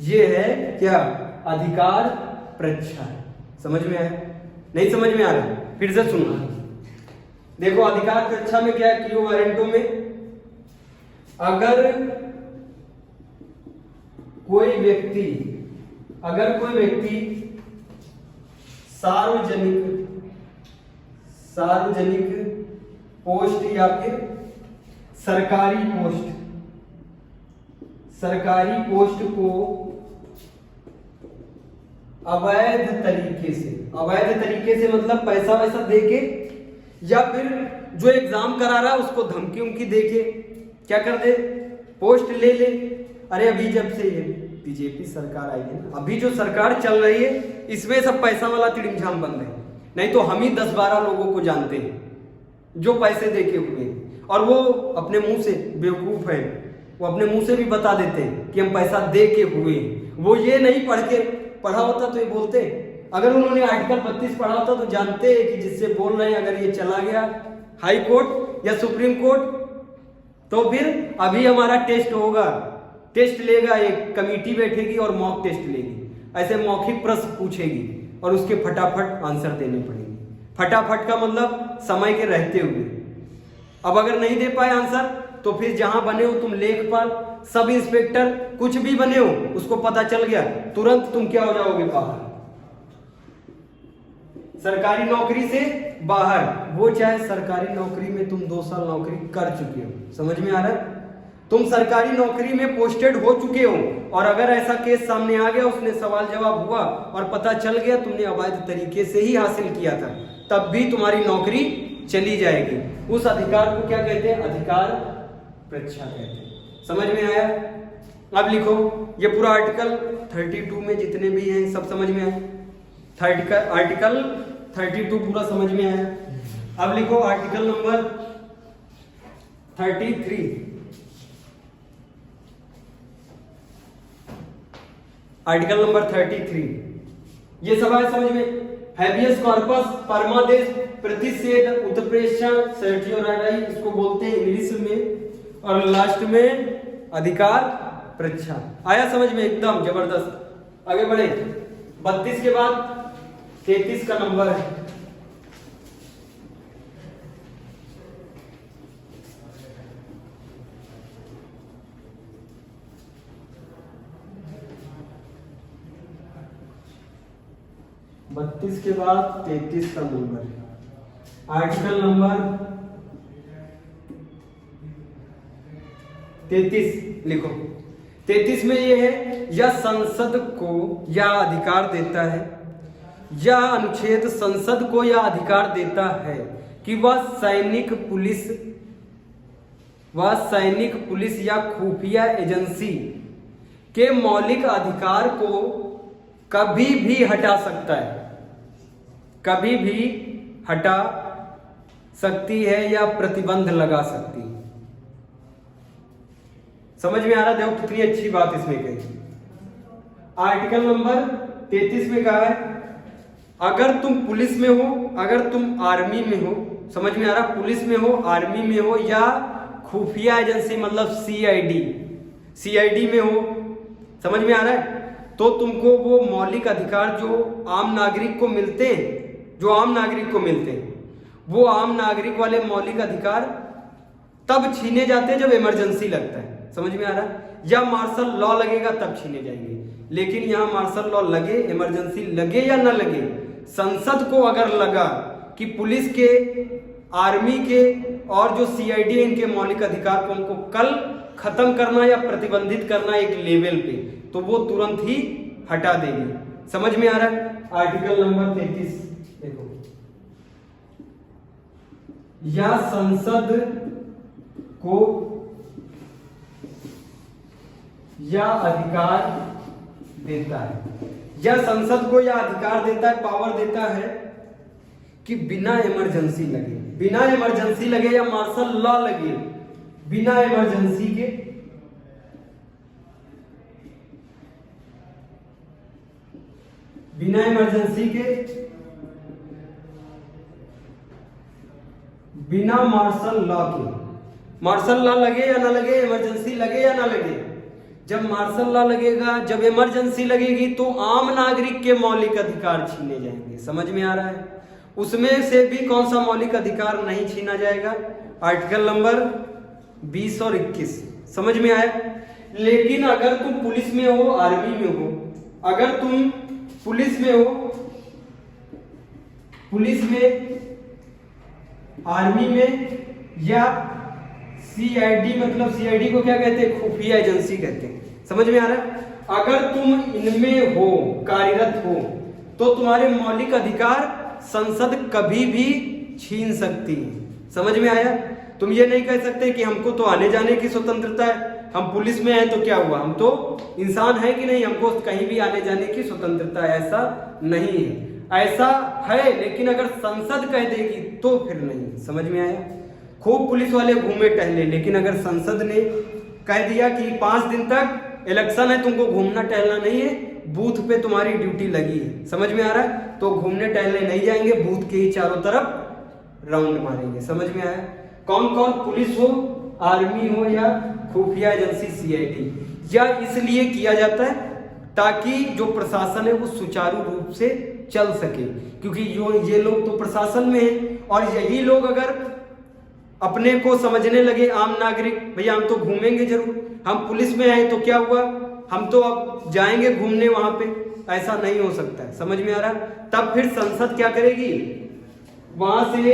ये है क्या? अधिकार प्रच्छा। समझ में आया? नहीं समझ में आ रहा? फिर से सुनना। देखो अधिकार प्रच्छा में क्या है? क्यो वारंटो में अगर कोई व्यक्ति सार्वजनिक पोस्ट या फिर सरकारी पोस्ट को अवैध तरीके से मतलब पैसा वैसा देके, या फिर जो एग्जाम करा रहा है उसको धमकी उमकी देके क्या कर दे? पोस्ट ले ले। अरे अभी जब से ये बीजेपी सरकार आई है ना, अभी जो सरकार चल रही है इसमें सब पैसा वाला तिड़िंझाम बंद है। नहीं तो हम ही 10-12 लोगों को जानते हैं जो पैसे देके हुए, और वो अपने मुंह से बेवकूफ है, वो अपने मुंह से भी बता देते हैं कि हम पैसा दे के हुए। वो ये नहीं पढ़ा होता तो ये बोलते। अगर उन्होंने आर्टिकल 32 पढ़ा होता तो जानते कि जिससे बोल रहे हैं अगर ये चला गया हाई कोर्ट या सुप्रीम कोर्ट तो फिर अभी हमारा टेस्ट होगा, टेस्ट लेगा, एक कमेटी बैठेगी और मॉक टेस्ट लेगी, ऐसे मौखिक प्रश्न पूछेगी और उसके फटाफट आंसर देने पड़ेंगे। फटाफट का मतलब समय के रहते हुए। अब अगर नहीं दे पाए आंसर तो फिर जहां बने हो तुम लेखपाल, सब इंस्पेक्टर, कुछ भी बने हो, उसको पता चल गया तुरंत तुम क्या हो जाओगे, बाहर, सरकारी नौकरी से बाहर। वो चाहे सरकारी नौकरी में तुम 2 साल नौकरी कर चुके हो, समझ में आ रहा है, तुम सरकारी नौकरी में पोस्टेड हो चुके हो और अगर ऐसा केस सामने आ गया, उसने सवाल जवाब हुआ और पता चल गया तुमने अवैध तरीके से ही हासिल किया था, तब भी तुम्हारी नौकरी चली जाएगी। उस अधिकार को क्या कहते हैं, अधिकार परीक्षा कहते हैं। समझ में आया? अब लिखो, ये पूरा आर्टिकल 32 में जितने भी हैं सब समझ में आया। आर्टिकल 32 पूरा समझ में आया। अब लिखो आर्टिकल नंबर 33। आर्टिकल नंबर 33 ये सब है समझ में। हैबियस कॉर्पस, परमादेश, प्रतिषेध, उत्प्रेक्षण, सर्टियोराई इसको बोलते हैं इंग्लिश में, और लास्ट में अधिकार परीक्षा। आया समझ में? एकदम जबरदस्त। आगे बढ़े। 32 के बाद 33 का नंबर है। बत्तीस के बाद 33 का नंबर है। आर्टिकल नंबर 33 लिखो। 33 में ये है, यह संसद को यह अधिकार देता है, यह अनुच्छेद संसद को यह अधिकार देता है कि वह सैनिक पुलिस या खुफिया एजेंसी के मौलिक अधिकार को कभी भी हटा सकता है, कभी भी हटा सकती है या प्रतिबंध लगा सकती है। समझ में आ रहा? देखो कितनी अच्छी बात इसमें कही। आर्टिकल नंबर 33 में कहा है, अगर तुम पुलिस में हो, अगर तुम आर्मी में हो, समझ में आ रहा, पुलिस में हो, आर्मी में हो या खुफिया एजेंसी मतलब सीआईडी में हो, समझ में आ रहा है, तो तुमको वो मौलिक अधिकार जो आम नागरिक को मिलते हैं, वो आम नागरिक वाले मौलिक अधिकार तब छीने जाते हैं जब इमरजेंसी लगता है। समझ में आ रहा है? या मार्शल लॉ लगेगा तब छीने जाएंगे, लेकिन यहां मार्शल लॉ लगे, इमरजेंसी लगे या ना लगे, संसद को अगर लगा कि पुलिस के, आर्मी के और जो सीआईडी इनके मौलिक अधिकार को उनको कल खत्म करना या प्रतिबंधित करना एक लेवल पे, तो वो तुरंत ही हटा देगी। समझ में आ रहा है? आर्टिकल नंबर 33 देखो, या संसद को यह अधिकार देता है, यह संसद को यह अधिकार देता है, पावर देता है कि बिना इमरजेंसी लगे या मार्शल लॉ लगे, बिना इमरजेंसी के बिना मार्शल लॉ के, मार्शल लॉ लगे या ना लगे, इमरजेंसी लगे या ना लगे, जब मार्शल लॉ लगेगा, जब इमरजेंसी लगेगी तो आम नागरिक के मौलिक अधिकार छीने जाएंगे। समझ में आ रहा है? उसमें से भी कौन सा मौलिक अधिकार नहीं छीना जाएगा? आर्टिकल नंबर 20 और 21। समझ में आया? लेकिन अगर तुम पुलिस में हो, आर्मी में हो, अगर तुम पुलिस में हो, पुलिस में, आर्मी में या सीआईडी, मतलब सीआईडी को क्या कहते हैं? खुफिया एजेंसी कहते हैं। समझ में आ रहा है? अगर तुम इनमें हो, कार्यरत हो, तो तुम्हारे मौलिक अधिकार संसद कभी भी छीन सकती है। समझ में आया? तुम ये नहीं कह सकते कि हमको तो आने जाने की स्वतंत्रता है, हम पुलिस में हैं तो क्या हुआ, हम तो इंसान है कि नहीं, हमको कहीं भी आने जाने की स्वतंत्रता है, ऐसा नहीं है। ऐसा है, लेकिन अगर संसद कह देगी तो फिर नहीं। समझ में आया? खूब पुलिस वाले घूमे टहले, लेकिन अगर संसद ने कह दिया कि 5 दिन तक इलेक्शन है, तुमको घूमना टहलना नहीं है, बूथ पे तुम्हारी ड्यूटी लगी है। समझ में आ रहा है? तो घूमने टहलने नहीं जाएंगे, बूथ के ही चारों तरफ राउंड मारेंगे। समझ में आया? कौन कौन? पुलिस हो, आर्मी हो या खुफिया एजेंसी सीआईडी। या इसलिए किया जाता है ताकि जो प्रशासन है वो सुचारू रूप से चल सके, क्योंकि जो ये लोग तो प्रशासन में है और यही लोग अगर अपने को समझने लगे आम नागरिक, भैया हम तो घूमेंगे जरूर, हम पुलिस में आए तो क्या हुआ, हम तो अब जाएंगे घूमने वहां पे, ऐसा नहीं हो सकता है। समझ में आ रहा? तब फिर संसद क्या करेगी, वहां से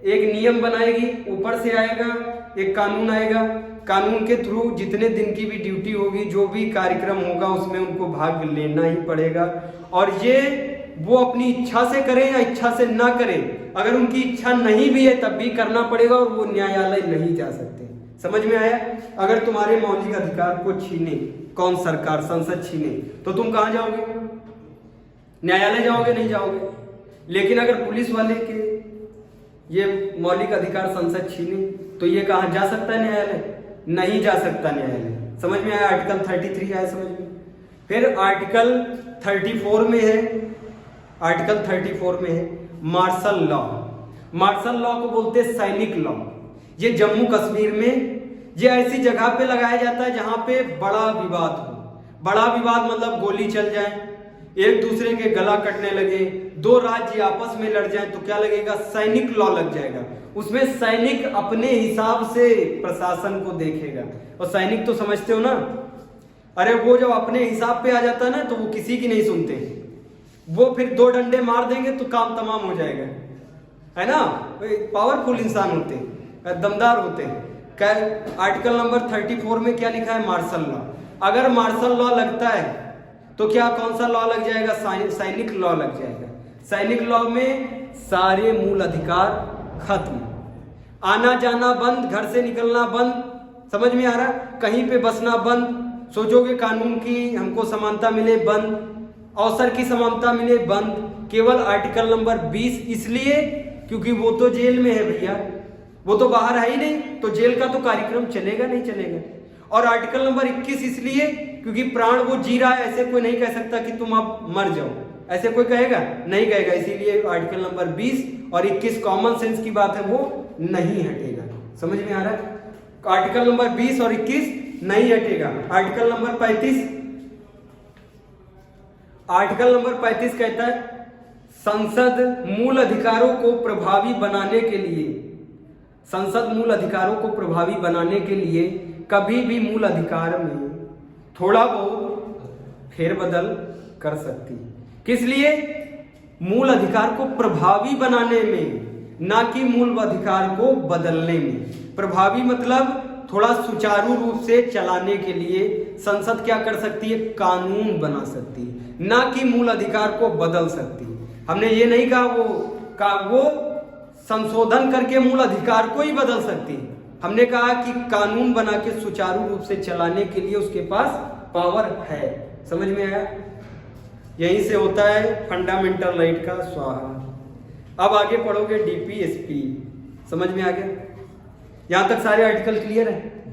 एक नियम बनाएगी, ऊपर से आएगा एक कानून आएगा, कानून के थ्रू जितने दिन की भी ड्यूटी होगी, जो भी कार्यक्रम होगा उसमें उनको भाग लेना ही पड़ेगा। और ये वो अपनी इच्छा से करें या इच्छा से ना करें, अगर उनकी इच्छा नहीं भी है तब भी करना पड़ेगा और वो न्यायालय नहीं जा सकते। समझ में आया? अगर तुम्हारे मौलिक अधिकार को छीने कौन, सरकार, संसद छीने, तो तुम कहां जाओगे? न्यायालय जाओगे? नहीं जाओगे। लेकिन अगर पुलिस वाले के ये मौलिक अधिकार संसद छीने तो ये कहां जा सकता है? न्यायालय नहीं जा सकता न्यायालय। समझ में आया? आर्टिकल 33 आया समझ में। फिर आर्टिकल 34 में है, आर्टिकल 34 में है मार्शल लॉ। मार्शल लॉ को बोलते हैं सैनिक लॉ। ये जम्मू कश्मीर में ये ऐसी जगह पे लगाया जाता है जहां पे बड़ा विवाद हो। बड़ा विवाद मतलब गोली चल जाए, एक दूसरे के गला कटने लगे, दो राज्य आपस में लड़ जाए, तो क्या लगेगा? सैनिक लॉ लग जाएगा। उसमें सैनिक अपने हिसाब से प्रशासन को देखेगा। और सैनिक तो समझते हो ना, अरे वो जब अपने हिसाब पे आ जाता है ना तो वो किसी की नहीं सुनते, वो फिर 2 डंडे मार देंगे तो काम तमाम हो जाएगा, है ना? पावरफुल इंसान होते हैं, दमदार होते हैं। आर्टिकल नंबर 34 में क्या लिखा है? Martial law. अगर मार्शल लॉ लगता है तो क्या कौन सा लॉ लग जाएगा? सैनिक लॉ लग जाएगा। सैनिक लॉ में सारे मूल अधिकार खत्म, आना जाना बंद, घर से निकलना बंद, समझ में आ रहा? कहीं पे बसना बंद, सोचोगे कानून की हमको समानता मिले बंद, अवसर की समानता मिले बंद। केवल आर्टिकल नंबर 20 इसलिए क्योंकि वो तो जेल में है भैया, वो तो बाहर है ही नहीं, तो जेल का तो कार्यक्रम चलेगा नहीं चलेगा। और आर्टिकल नंबर 21 इसलिए क्योंकि प्राण वो जी रहा है, ऐसे कोई नहीं कह सकता कि तुम अब मर जाओ, ऐसे कोई कहेगा? नहीं कहेगा। इसीलिए आर्टिकल नंबर 20 और 21 कॉमन सेंस की बात है, वो नहीं हटेगा। समझ में आ रहा है? आर्टिकल नंबर 20 और 21 नहीं हटेगा। आर्टिकल नंबर 35, आर्टिकल नंबर 35 कहता है संसद मूल अधिकारों को प्रभावी बनाने के लिए, संसद मूल अधिकारों को प्रभावी बनाने के लिए कभी भी मूल अधिकार में थोड़ा बहुत फेरबदल कर सकती है। किस लिए? मूल अधिकार को प्रभावी बनाने में, ना कि मूल अधिकार को बदलने में। प्रभावी मतलब थोड़ा सुचारू रूप से चलाने के लिए संसद क्या कर सकती है? कानून बना सकती है, ना कि मूल अधिकार को बदल सकती है। हमने ये नहीं कहा वो संशोधन करके मूल अधिकार को ही बदल सकती है। हमने कहा कि कानून बना के सुचारू रूप से चलाने के लिए उसके पास पावर है। समझ में आया? यहीं से होता है फंडामेंटल राइट का स्वाहा। अब आगे पढ़ोगे डीपीएसपी। समझ में आ गया? यहां तक सारे आर्टिकल क्लियर है?